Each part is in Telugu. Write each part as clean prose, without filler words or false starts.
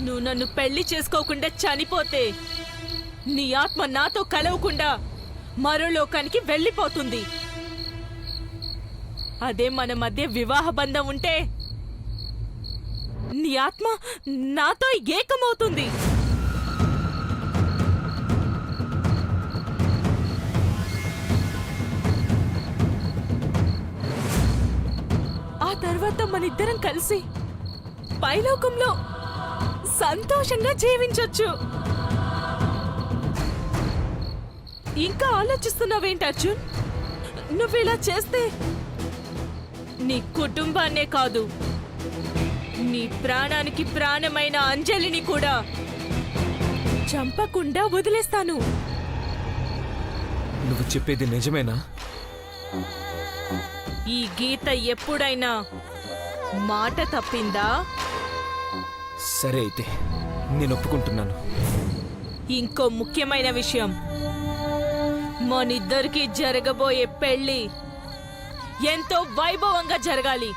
నువ్వు నన్ను పెళ్లి చేసుకోకుండా చనిపోతే నీ ఆత్మ నాతో కలవకుండా మరో లోకానికి వెళ్ళిపోతుంది. అదే మన మధ్య వివాహ బంధం ఉంటే నీ ఆత్మ నాతో ఏకమవుతుంది. ఆ తర్వాత మనిద్దరం కలిసి పైలోకంలో సంతోషంగా జీవించొచ్చు. ఇంకా ఆలోచిస్తున్నావేంటి అర్జున్? నువ్విలా చేస్తే నీ కుటుంబాన్నే కాదు, నీ ప్రాణానికి ప్రాణమైన అంజలిని కూడా చంపకుండా వదిలేస్తాను. నువ్వు చెప్పేది నిజమేనా? ఈ గీత ఎప్పుడైనా మాట తప్పిందా? సరే అయితే నేను ఒప్పుకుంటున్నాను. ఇంకో ముఖ్యమైన విషయం, మనిద్దరికి జరగబోయే పెళ్లి ఎంతో వైభవంగా జరగాలి.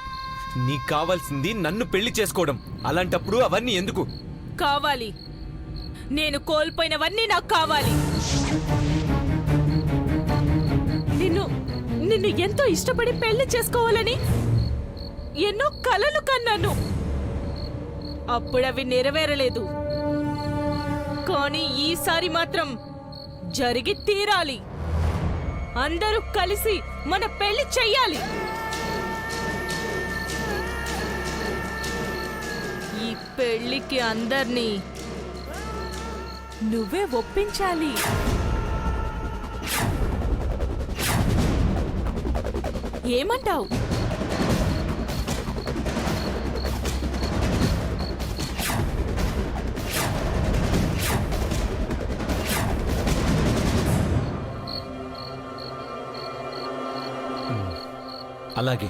నీకు కావాల్సింది నన్ను పెళ్లి చేసుకోవడం. అలాంటప్పుడు అవన్నీ ఎందుకు? కావాలి. నేను కోల్పోయినవన్నీ నాకు కావాలి. నిన్ను ఎంతో ఇష్టపడి పెళ్లి చేసుకోవాలని ఎన్నో కలలు కన్నాను. అప్పుడవి నెరవేరలేదు. కానీ ఈసారి మాత్రం జరిగి తీరాలి. అందరూ కలిసి మన పెళ్లి చెయ్యాలి. ఈ పెళ్లికి అందర్నీ నువ్వే ఒప్పించాలి. ఏమంటావు? అలాగే.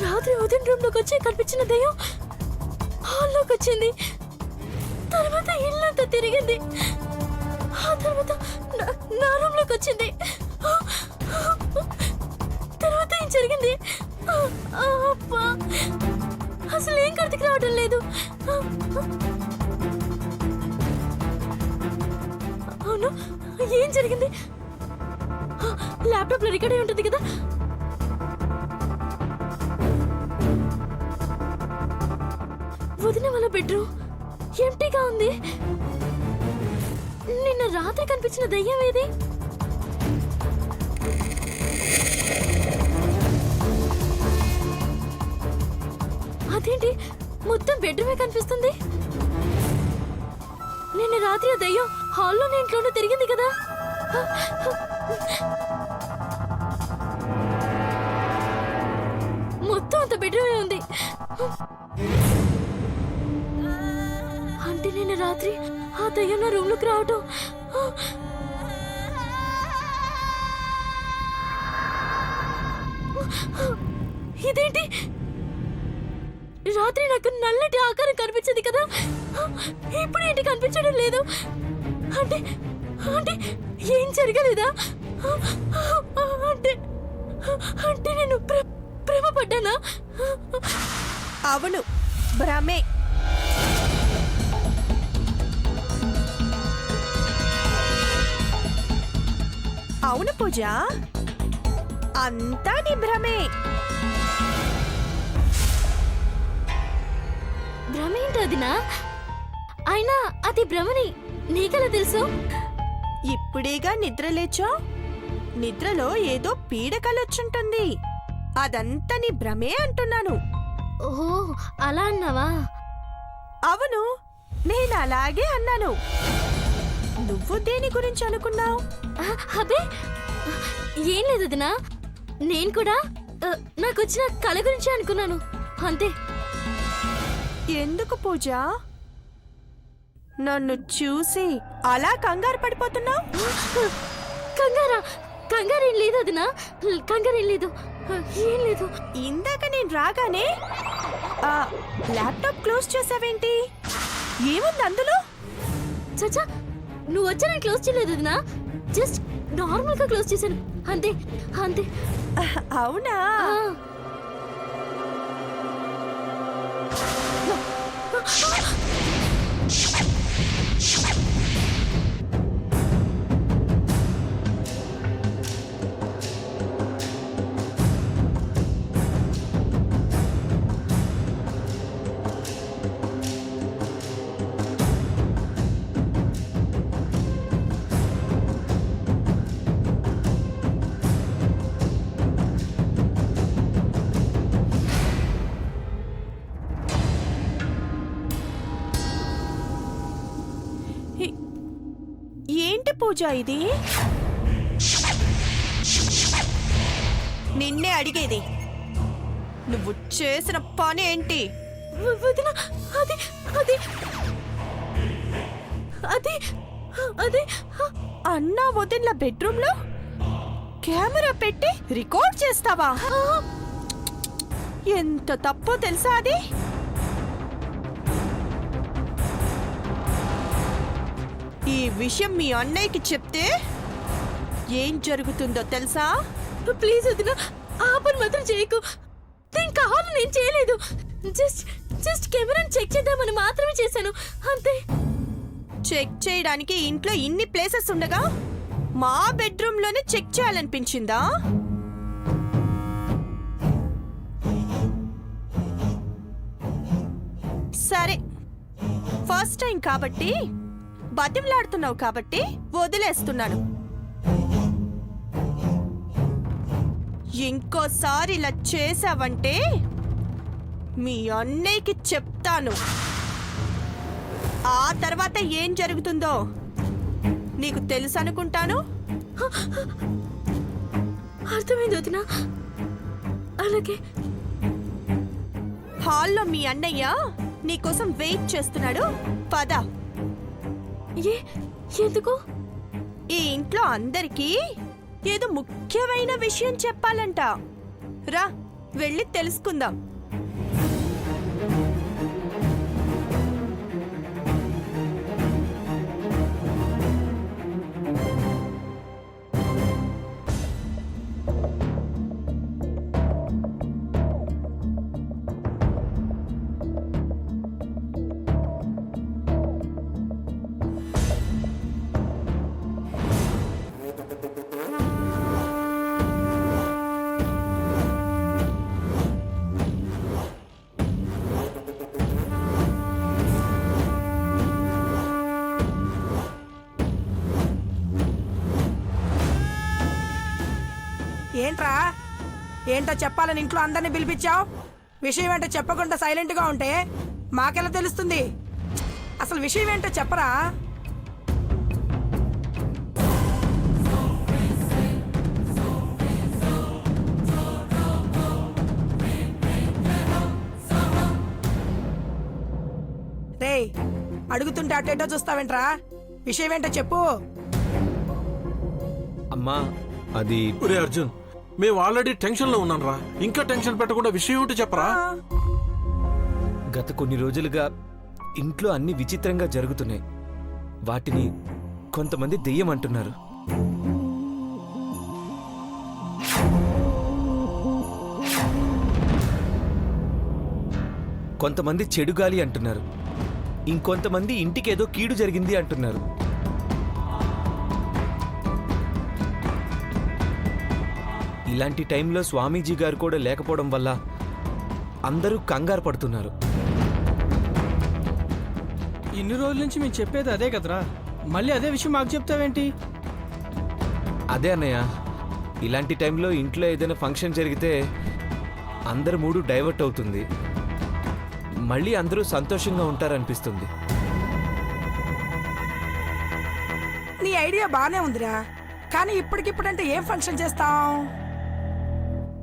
రాత్రి ఉదయం రూమ్లోకి వచ్చి కనిపించిన దయ్యం హాల్లోకి వచ్చింది. తర్వాత ఇల్లంతా తిరిగింది. ఆ తర్వాత నా రూమ్లోకి వచ్చింది. తర్వాత ఏం జరిగింది? అబ్బా, అసలు ఏం కర్తకి రావడం లేదు. అవును, ఏం జరిగింది? ల్యాప్టాప్ లో రికార్డ్ అయి ఉంటుంది కదా. వదిన వాళ్ళ బెడ్రూమ్ ఎంటీగా ఉంది. నిన్న రాత్రి కనిపించిన దయ్యం ఏది? అదేంటి మొత్తం బెడ్రూమే కనిపిస్తుంది? నిన్న రాత్రి ఆ దయ్యం హాల్లోనే ఇంట్లోనే తిరిగింది కదా. మొత్తం అంత బెడ్రూమే ఉంది. అంటే నిన్న రాత్రి ఆ దయ్యం నా రూమ్ లోకి రావటం. ఇదేంటి? రాత్రి నాకు నల్లటి ఆకారం కనిపించింది కదా, ఇప్పుడు ఏంటి కనిపించడం లేదు? అంటే అంటే ఏం జరగలేదా? అంటే అంటే నేను ప్రేమ పడ్డానా? అవును, భ్రమే. అవును పూజ, అంతా నీ భ్రమే. భ్రమేంటి అదినా? అయినా అది భ్రమని నీకెలా తెలుసు? ఇప్పుడేగా నిద్రలేచో. నిద్రలో ఏదో పీడకలొచ్చుంటుంది. అదంతా నీ భ్రమే అంటున్నాను. ఓహో, అలా అన్నావా? అవును, నేను అలాగే అన్నాను. నువ్వు దేని గురించి అనుకున్నావు? అబే ఏం లేదు వదినా. నేను కూడా నాకు వచ్చిన కళ గురించి అనుకున్నాను అంతే. ఎందుకు పూజ నన్ను చూసి అలా కంగారు పడిపోతున్నావు? కంగారేం లేదు వదినా, కంగారేం లేదు, ఏం లేదు. ఇందాక నేను రాగానే ఆ ల్యాప్టాప్ క్లోజ్ చేసావేంటి? ఏముంది అందులో? చచ్చా, నువ్వు వచ్చా నేను క్లోజ్ చేయలేదు వదినా, జస్ట్ నార్మల్ గా క్లోజ్ చేశాను అంతే అంతే. అవునా? ఆ. ఏంటి పూజ ఇది? నిన్నే అడిగేది, నువ్వు చేసిన పని ఏంటి? వదినా, అది అది అది అది అన్నా వదిన బెడ్రూమ్ లో కెమెరా పెట్టి రికార్డ్ చేస్తావా? ఎంత తప్పో తెలుసా అది? ఈ విషయం మీ అన్నయ్యకి చెప్తే ఏం జరుగుతుందో తెలుసా? ప్లీజ్ వదినా, ఆ పని మాత్రం చేయకు. నేను కావాలి, నేను చేయలేదు. జస్ట్ కెమెరాని చెక్ చేద్దామని మాత్రమే చేశాను అంతే. చెక్ చేయడానికి ఇంట్లో ఇన్ని ప్లేసెస్ ఉండగా మా బెడ్రూమ్ లోనే చెక్ చేయాలనిపించిందా? సరే, ఫస్ట్ టైం కాబట్టి బతిమలాడుతున్నావు కాబట్టి వదిలేస్తున్నాను. ఇంకోసారి ఇలా చేసావంటే మీ అన్నయ్యకి చెప్తాను. ఆ తర్వాత ఏం జరుగుతుందో నీకు తెలుసు అనుకుంటాను. అర్థమైంది వదినా, అలాగే. హాల్లో మీ అన్నయ్య నీకోసం వెయిట్ చేస్తున్నాడు, పద. ఎందుకు? ఈ ఇంట్లో అందరికీ ఏదో ముఖ్యమైన విషయం చెప్పాలంట. రా, వెళ్ళి తెలుసుకుందాం. ఏంట్రా, ఏంటో చెప్పాలని ఇంట్లో అందరినీ పిలిపించావు? విషయం ఏంటో చెప్పకుండా సైలెంట్గా ఉంటే మాకెలా తెలుస్తుంది? అసలు విషయం ఏంటో చెప్పరా? రేయ్, అడుగుతుంటే అటేటో చూస్తావేంట్రా? విషయం ఏంటో చెప్పు. అమ్మా, అది ఒరే అర్జున్, మేము ఆల్రెడీ టెన్షన్ లో ఉన్నాం రా. ఇంకా టెన్షన్ పెట్టకుండా విషయం ఏంటో చెప్పరా. గత కొన్ని రోజులుగా ఇంట్లో అన్ని విచిత్రంగా జరుగుతున్నాయి. వాటిని కొంతమంది దెయ్యం అంటున్నారు. కొంతమంది చెడుగాలి అంటున్నారు. ఇంకొంతమంది ఇంటికేదో కీడు జరిగింది అంటున్నారు. ఇలాంటి టైంలో స్వామీజీ గారు కూడా లేకపోవడం వల్ల అందరూ కంగారు పడుతున్నారు. ఇన్ని రోజుల నుంచి మేము చెప్పేది అదే కదరా, మళ్ళీ అదే విషయం మాకు చెప్తావేంటి? అదే అన్నయ్య, ఇలాంటి టైంలో ఇంట్లో ఏదైనా ఫంక్షన్ జరిగితే అందరి మూడు డైవర్ట్ అవుతుంది. మళ్ళీ అందరూ సంతోషంగా ఉంటారనిపిస్తుంది. నీ ఐడియా బానే ఉందిరా, కానీ ఇప్పటికిప్పుడంటే ఏం ఫంక్షన్ చేస్తాం?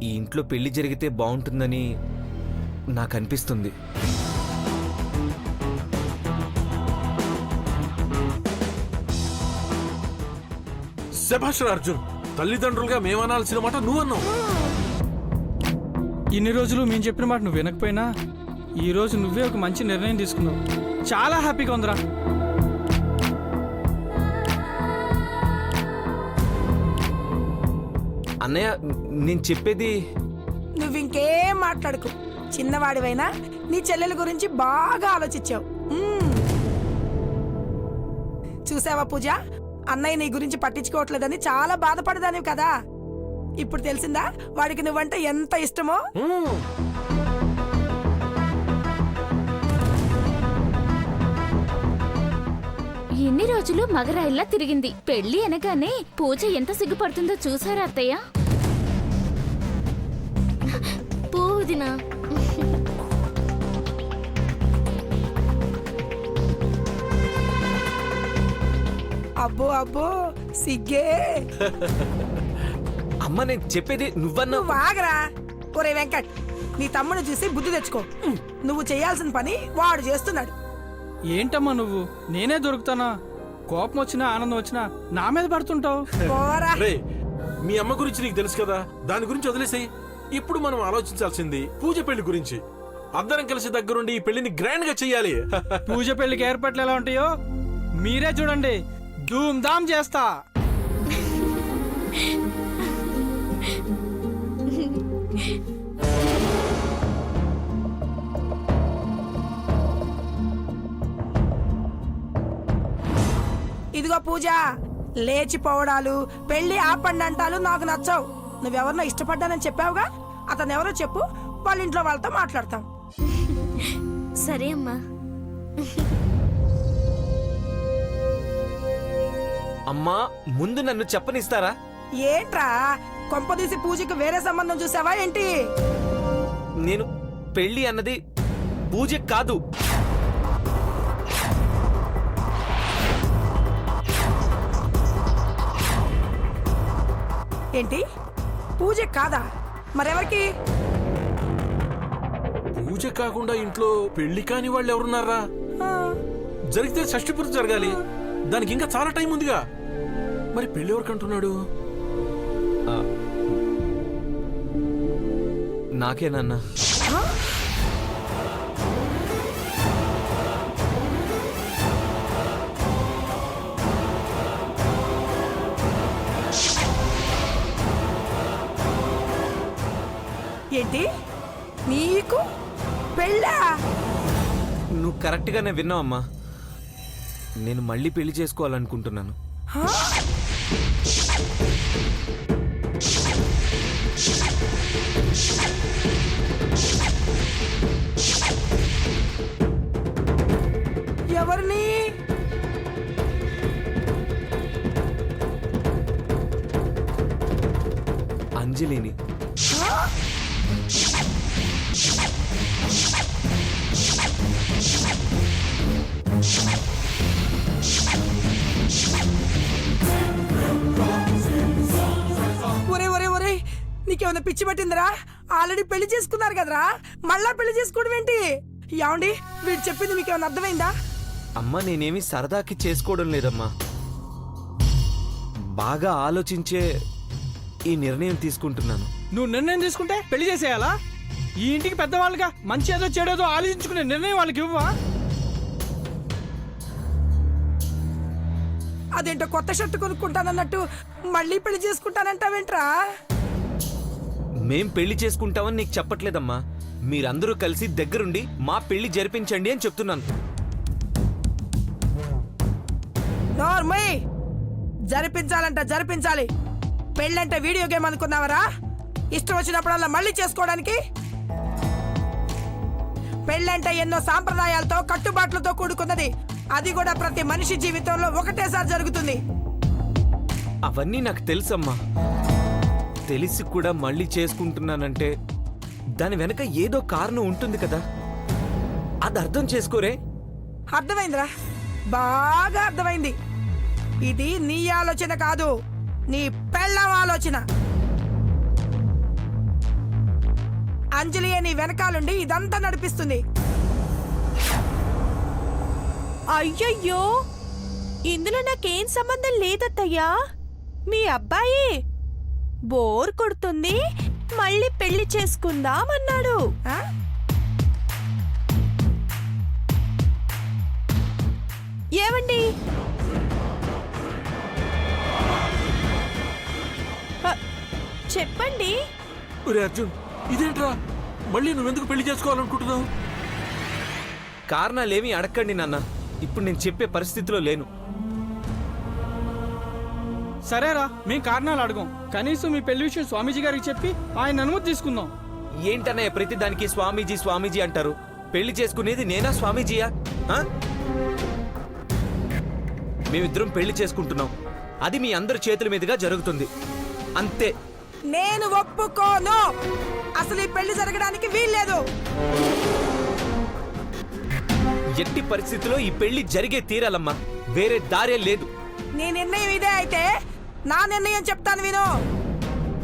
ఈ ఇంట్లో పెళ్లి జరిగితే బాగుంటుందని నాకు అనిపిస్తుంది. శభాష్ రా అర్జున్, తల్లిదండ్రులుగా మేమనాల్సిన మాట నువ్వన్నావు. ఇన్ని రోజులు మేము చెప్పిన మాట నువ్వు వినకపోయినా ఈ రోజు నువ్వే ఒక మంచి నిర్ణయం తీసుకున్నావు. చాలా హ్యాపీగా ఉందిరా. అన్నయ్య, నేను చెప్పేది నువ్వింకేం మాట్లాడుకు. చిన్నవాడివైనా నీ చెల్లెల గురించి బాగా ఆలోచించావు. చూసావా పూజ, అన్నయ్య నీ గురించి పట్టించుకోవట్లేదని చాలా బాధపడదానివి కదా. ఇప్పుడు తెలిసిందా వాడికి నువ్వంటే ఎంత ఇష్టమో? ఎన్ని రోజులు మగరాయిల్లా తిరిగింది. పెళ్లి అనగానే పూజ ఎంత సిగ్గుపడుతుందో చూసారా అత్తయ్య? పూదినా అబ్బో అబ్బో సిగ్గే. అమ్మ, నేను చెప్పేది నువ్వన్నా. నువ్వు ఆగరా. ఒరే వెంకట్, నీ తమ్ముడు చూసి బుద్ధి తెచ్చుకో. నువ్వు చేయాల్సిన పని వాడు చేస్తున్నాడు. ఏంటమ్మా నువ్వు? నేనే దొరుకుతానా? కోపం వచ్చినా ఆనందం వచ్చినా నా మీద పడుతుంటావు. పోరా. రే, మీ అమ్మ గురించి నీకు తెలుసు కదా, దాని గురించి వదిలేసాయి. ఇప్పుడు మనం ఆలోచించాల్సింది పూజ పెళ్లి గురించి. అందరం కలిసి దగ్గరుండి ఈ పెళ్లిని గ్రాండ్ గా చెయ్యాలి. పూజ పెళ్లికి ఏర్పాట్లు ఎలా ఉంటాయో మీరే చూడండి. ధూమ్ ధామ్ చేస్తా. ఇదిగో పూజ, లేచిపోవడాలు, పెళ్లి ఆపండి అంటాలు నాకు నచ్చవు. నువ్వెవరినో ఇష్టపడ్డానని చెప్పావుగా, అతను ఎవరో చెప్పు, వాళ్ళ ఇంట్లో వాళ్ళతో మాట్లాడతాం. సరే అమ్మా. అమ్మా, ముందు నన్ను చెప్పనిస్తారా? ఏంట్రా, కొంపదీసి పూజకి వేరే సంబంధం చూసావా ఏంటి? నేను పెళ్లి అన్నది పూజ కాదు. ఏంటి, పూజ కాదా? మరెవరికి? పూజ కాకుండా ఇంట్లో పెళ్లి కాని వాళ్ళు ఎవరున్నారా? ఆ, జరిగితే షష్ఠి పూర్తి జరగాలి. దానికి ఇంకా చాలా టైం ఉందిగా. మరి పెళ్లి ఎవరికంటున్నాడు? నాకేనన్నా. ఆ? ఏంటి, నీకు పెళ్ళా? నువ్వు కరెక్ట్గానే విన్నావమ్మా. నేను మళ్ళీ పెళ్లి చేసుకోవాలనుకుంటున్నాను. ఆ? ఎవరిని? అంజలిని. ఆ? ఒరే ఒరే ఒరే, నీకేమైనా పిచ్చి పట్టిందిరా? ఆల్రెడీ పెళ్లి చేసుకున్నారు కదరా, మళ్ళా పెళ్లి చేసుకోవడం ఏంటి? ఏమండి, వీడు చెప్పింది మీకేమైనా అర్థమైందా? అమ్మా, నేనేమి సరదాకి చేసుకోవడం లేదమ్మా. బాగా ఆలోచించే ఈ నిర్ణయం తీసుకుంటున్నాను. నువ్వు నిర్ణయం తీసుకుంటే పెళ్లి చేసేయాలా? ఈ ఇంటికి పెద్దవాళ్ళుగా మంచి ఏదో చెడేదో ఆలోచించుకునే నిర్ణయం వాళ్ళకి ఇవ్వవా? అదేంటో కొత్త షర్ట్ కొనుక్కుంటానన్నట్టు మళ్ళీ పెళ్లి చేసుకుంటానంటావేంట్రా? మేం పెళ్లి చేసుకుంటామని నీకు చెప్పట్లేదమ్మా. మీరందరూ కలిసి దగ్గరుండి మా పెళ్లి జరిపించండి అని చెప్తున్నాను. నార్మల్ జరిపించాలంట జరిపించాలి. పెళ్ళంటే వీడియో గేమ్ అనుకున్నావరా? ఇష్టం వచ్చినప్పుడల్లా మళ్ళీ చేసుకోవడానికి. పెళ్ళంటే ఎన్నో సాంప్రదాయాలతో కట్టుబాట్లతో కూడుకున్నది. అది కూడా ప్రతి మనిషి జీవితంలో ఒకటేసారి జరుగుతుంది. అవన్నీ నాకు తెలుసమ్మా. తెలిసి కూడా మళ్ళీ చేసుకుంటున్నానంటే దాని వెనక ఏదో కారణం ఉంటుంది కదా. అది అర్థం చేసుకోరే. అర్థమైందిరా, బాగా అర్థమైంది. ఇది నీ ఆలోచన కాదు, నీ పెళ్ళం ఆలోచన. అంజలి నీ వెనకాలండి ఇదంతా నడిపిస్తుంది. అయ్యయ్యో, ఇందులో నాకేం సంబంధం లేదత్తయ్యా. మీ అబ్బాయి బోర్ కొడుతుంది, మళ్ళీ పెళ్లి చేసుకుందామన్నాడు. ఆ? ఏమండి? చెప్పండి. ఒరే అర్జున్, ఇదేంట్రా మళ్ళీ నువ్వెందుకు పెళ్లి చేసుకోవాలనుకుంటున్నావు? కారణాలేమీ అడగండి నాన్న, ఇప్పుడు నేను చెప్పే పరిస్థితిలో లేను. సరేరా, మేము కారణాలు అడగం. కనీసం మీ పెళ్లి విషయం స్వామీజీ గారికి చెప్పి ఆయన అనుమతి తీసుకుందాం. ఏంటన్నయ్య ప్రతిదానికి స్వామీజీ స్వామీజీ అంటారు? పెళ్లి చేసుకునేది నేనా స్వామీజీయా? ఆ? మేమిద్దరం పెళ్లి చేసుకుంటున్నాం, అది మీ అందరి చేతుల మీదుగా జరుగుతుంది, అంతే. నేను ఒప్పుకోను. అసలు ఈ పెళ్లి జరగడానికి వీల్లేదు. ఎట్టి పరిస్థితిలో ఈ పెళ్లి జరిగే తీరాలమ్మా, వేరే దారే లేదు. నీ నిర్ణయం ఇదే అయితే నా నిర్ణయం చెప్తాను విను.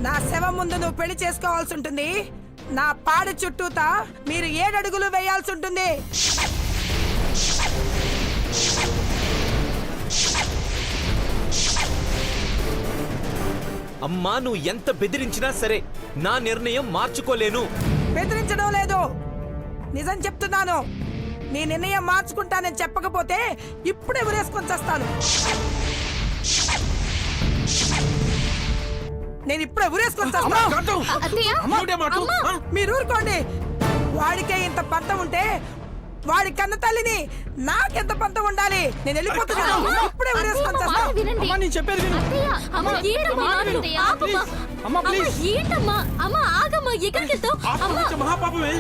నా శవం ముందు నువ్వు పెళ్లి చేసుకోవాల్సి ఉంటుంది. నా పాడి చుట్టూతా మీరు 7 అడుగులు వేయాల్సి ఉంటుంది. అమ్మా, నువ్వు ఎంత బెదిరించినా సరే నా నిర్ణయం మార్చుకోలేను. బెదిరించడం లేదు, నిజం చెప్తున్నాను. నీ నిర్ణయం మార్చుకుంటానని చెప్పకపోతే ఇప్పుడే ఉరేసుకొని చేస్తాను. నేను ఇప్పుడే ఉరేసుకొని చేస్తాను. కాంతం! అత్తయ్య, ఏమిటే మాట? ఆ? మీరు ఊరుకోండి. వాడికే ఇంత పంతం ఉంటే వాడి కన్న తల్లిని నాకెంత పంతం ఉండాలి? నేను వెళ్ళిపోతున్నాను. ఇప్పుడే ఉరేసుకొని మాట చేస్తాను. వినండి. అమ్మా, నేను చెప్పేది విను. అత్తయ్య, అమ్మ, ఏంటమ్మా మాటలు? ఆపమ్మా. అమ్మా, ప్లీజ్. అమ్మ, ఏంటమ్మా? అమ్మ, ఆగమ్మా, ఎక్కడికి వెళ్తావు? ఆత్మహత్య మహాపాపమే.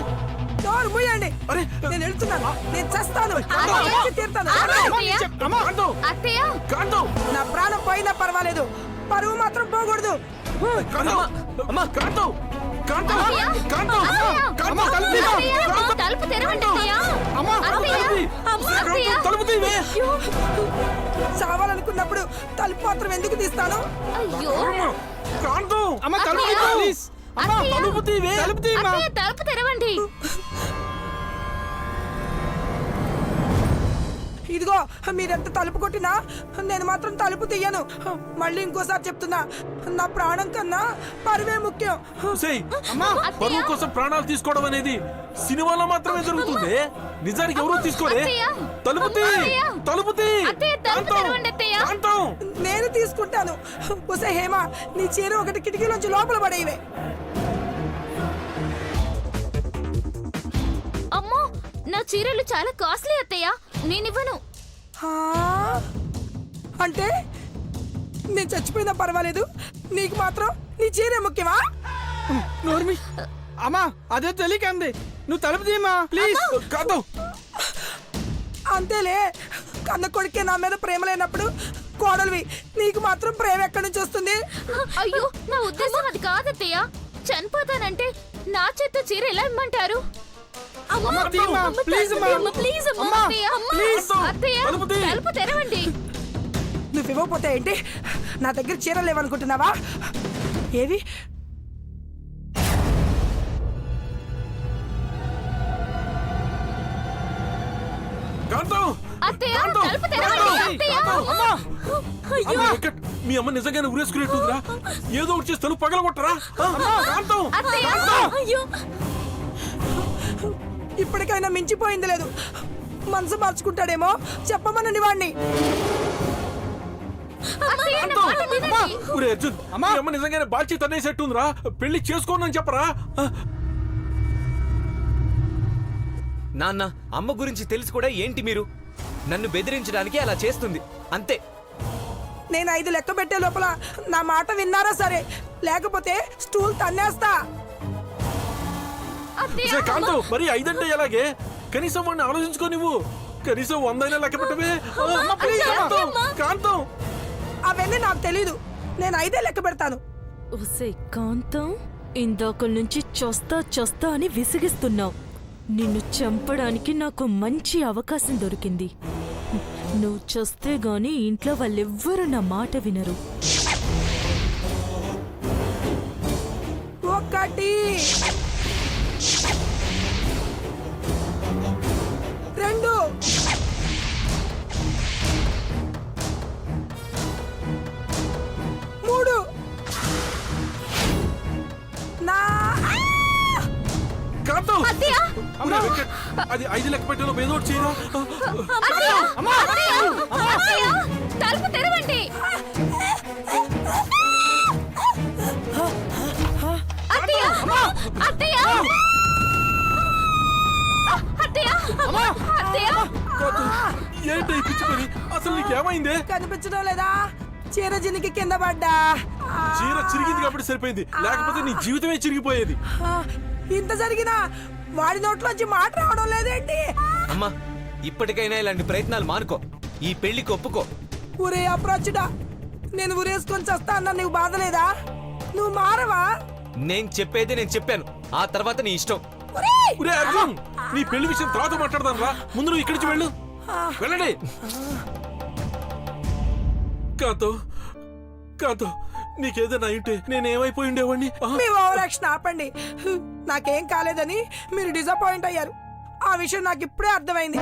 డోర్ మూయండి. అరే, నేను వెళ్తున్నాను. నేను చేస్తాను. అత్తయ్య, చేసి తీరుతాను. అత్తయ్య, కాంతం! అత్తయ్య, కాంతం! నా ప్రాణం పోయినా పర్వాలేదు, పరువు మాత్రం పోకూడదు. కాంతం! అమ్మా! కాంతం! కాంతం! అత్తయ్య, కాంతం! అత్తయ్య, కాంతం! తలుపు తీయ్. అత్తయ్య, తలుపు తెరవండి అత్తయ్య. అమ్మా, అత్తయ్య, అత్తయ్య. తలుపు తీయవే. అయ్యో, చావాలనుకున్నప్పుడు తలుపు మాత్రం ఎందుకు తీస్తాను? అయ్యో. కాంతం! అమ్మ, తలుపు అత్తయ్య. తీయ్, ప్లీజ్. అమ్మా, అత్తయ్య. తలుపు తీయవే. తలుపు తీయమ్మా. అత్తయ్య, తలుపు తెరవండి. ఇదిగో, మీరెంత తలుపు కొట్టినా నేను మాత్రం తలుపు తీయను. మళ్ళీ ఇంకోసారి చెప్తున్నా, నా ప్రాణం కన్నా పరువే ముఖ్యం. ఉసేయ్, అత్తయ్య. పరువు కోసం ప్రాణాలు తీసుకోవడం అనేది సినిమాలో మాత్రమే జరుగుతుంది. నిజానికి ఎవరూ తీసుకోరే. అత్తయ్య. తలుపు తీ, అత్తయ్య. తలుపు తీ. అత్తయ్య, తలుపు కాంతం! తెరవండి అత్తయ్య. కాంతం! నేను తీసుకుంటాను. ఉసే హేమ, నీ చీర ఒకటి కిటికీలోంచి లోపల పడేవే. అమ్మో, నా చీరలు చాలా కాస్ట్లీ అత్తయ్య, నేనివ్వను. అంటే నేను చచ్చిపోయినా పర్వాలేదు, నీకు మాత్రం నీ చీరే ముఖ్యమా? నోర్మి. అమ్మా, అదే తెలియకంది. నువ్వు తలుపు తీయమ్మా, ప్లీజ్. కాంతం! అంతేలే, కన్న కొడుకే నా మీద ప్రేమ లేనప్పుడు కోడలివి నీకు మాత్రం ప్రేమ ఎక్కడి నుంచి వస్తుంది? అయ్యో, నా ఉద్దేశం అది కాదత్తయ్య. చనిపోతానంటే నా చేత్తో చీర ఎలా ఇమ్మంటారు? అమ్మా, అమ్మా, తీయమ్మా, అమ్మ, ప్లీజ్ తలుపు అమ్మా. తీయమ్మా, ప్లీజ్ అమ్మా, అమ్మా, అత్తయ్య, అమ్మా. ప్లీజ్. అత్తయ్య, తలుపు తీ. తలుపు తెరవండి. నువ్వు ఇవ్వకపోతే ఏంటి? నా దగ్గర చీరలు లేవనుకుంటున్నావా? ఏవి? కాంతం! అత్తయ్య, కాంతం! తలుపు తెరవండి. అత్తయ్య. అమ్మా, అయ్యో, వెంకట్, మీ అమ్మ నిజంగానే ఉరేసుకునేట్టుందిరా. ఏదో ఒకటి చేసి తలుపు పగలగొట్టరా. కాంతం! అత్తయ్య. అయ్యో, ఇప్పటికైనా మించిపోయింది లేదు. మనసు మార్చుకుంటాడేమో, చెప్పమనండి వాడిని. అత్తయ్య, నా కాంతం! మాట వినండి. ఒరే అర్జున్, అమ్మా! మీ అమ్మ నిజంగానే బాధ్యత అనేసేట్టుందిరా. పెళ్లి చేసుకోనని చెప్పరా. నాన్న, అమ్మ గురించి తెలిసి కూడా ఏంటి మీరు? నన్ను బెదిరించడానికి అలా చేస్తుంది, అంతే. నేను 5 లెక్క పెట్టే లోపల నా మాట విన్నారా సరే, లేకపోతే స్టూల్ తన్నేస్తా. అత్తయ్య, ఒసేయ్ కాంతం, మరి 5 అంటే ఎలాగే? కనీసం వాడిని ఆలోచించుకో నువ్వు. కనీసం 100 అయినా లెక్క పెట్టవే. ప్లీజ్, కాంతం! కాంతం! అవన్నీ నాకు తెలీదు. నేను 5 లెక్క పెడతాను. ఒసే కాంతం, ఇందాక నుంచి చస్తా చస్తా అని విసిగిస్తున్నావు. నిన్ను చంపడానికి నాకు మంచి అవకాశం దొరికింది. నువ్వు చస్తే గాని ఇంట్లో వాళ్ళెవ్వరూ నా మాట వినరు. 1 2 3 నా కాంతం! ఒరే వెంకట్, అది 5 లెక్క పెట్టేలో ఏదో ఒకటి చేయరా. తలుపు తెరవండి. అత్తయ్య! అత్తయ్య! అత్తయ్య! అత్తయ్య! కాంతం, ఏంటి ఈ పిచ్చి పని? అసలు నీకేమైందే? కనిపించడం లేదా? చీర జినికి కింద పడ్డా. చీర చిరిగింది కాబట్టి సరిపోయింది, లేకపోతే నీ జీవితమే చిరిగిపోయేది. ఆ, ఇంత జరిగినా వాడి నోట్లోంచి మాట రావడం లేదేంటి? అమ్మా ఇప్పటికైనా ఇలాంటి ప్రయత్నాలు మానుకో. ఈ పెళ్లికి ఒప్పుకో. ఊరే అప్రోచుడా, నేను ఊరేసుకొని చస్తా అన్నా నీకు బాధ లేదా? నువ్వు మారవా? నేను చెప్పేది నేను చెప్పాను, ఆ తర్వాత నీ ఇష్టం. ఒరే అర్జున్, నీ పెళ్లి విషయం తర్వాత మాట్లాడదాం రా. ముందు నువ్వు ఇక్కడి నుంచి వెళ్ళు. వెళ్ళండి. కాంతం, కాంతం, నీకేదైనా అయింటే నేనేమైపోయి ఉండేవాడిని. మీ ఓవరాక్షన్ ఆపండి. నాకేం కాలేదని మీరు డిసప్పాయింట్ అయ్యారు. ఆ విషయం నాకు ఇప్పుడే అర్థమైంది.